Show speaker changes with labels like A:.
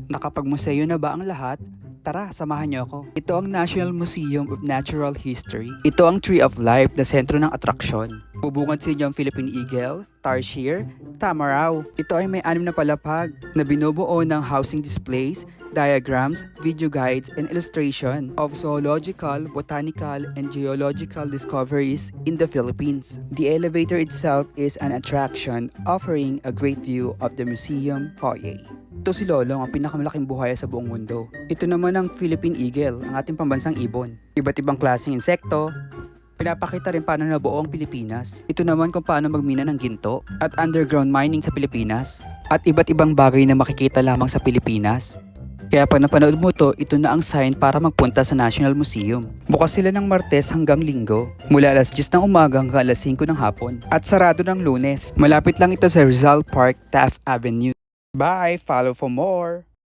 A: Nakapagmuseo na ba ang lahat? Tara, samahan niyo ako. Ito ang National Museum of Natural History. Ito ang Tree of Life na sentro ng atraksyon. Bubungad sa inyo ang Philippine Eagle, Tarsier, Tamaraw. Ito ay may 6 na palapag na binubuo ng housing displays, diagrams, video guides, and illustration of zoological, botanical, and geological discoveries in the Philippines. The elevator itself is an attraction offering a great view of the museum foyer. Ito si Lolong, ang pinakamalaking buhaya sa buong mundo. Ito naman ang Philippine Eagle, ang ating pambansang ibon. Iba't ibang klaseng insekto. Pinapakita rin paano nabuo ang Pilipinas. Ito naman kung paano magmina ng ginto at underground mining sa Pilipinas. At iba't ibang bagay na makikita lamang sa Pilipinas. Kaya pag napanood mo to, ito na ang sign para magpunta sa National Museum. Bukas sila ng Martes hanggang Linggo, mula alas 10 ng umaga hanggang alas 5 ng hapon. At sarado ng Lunes. Malapit lang ito sa Rizal Park, Taft Avenue. Bye! Follow for more!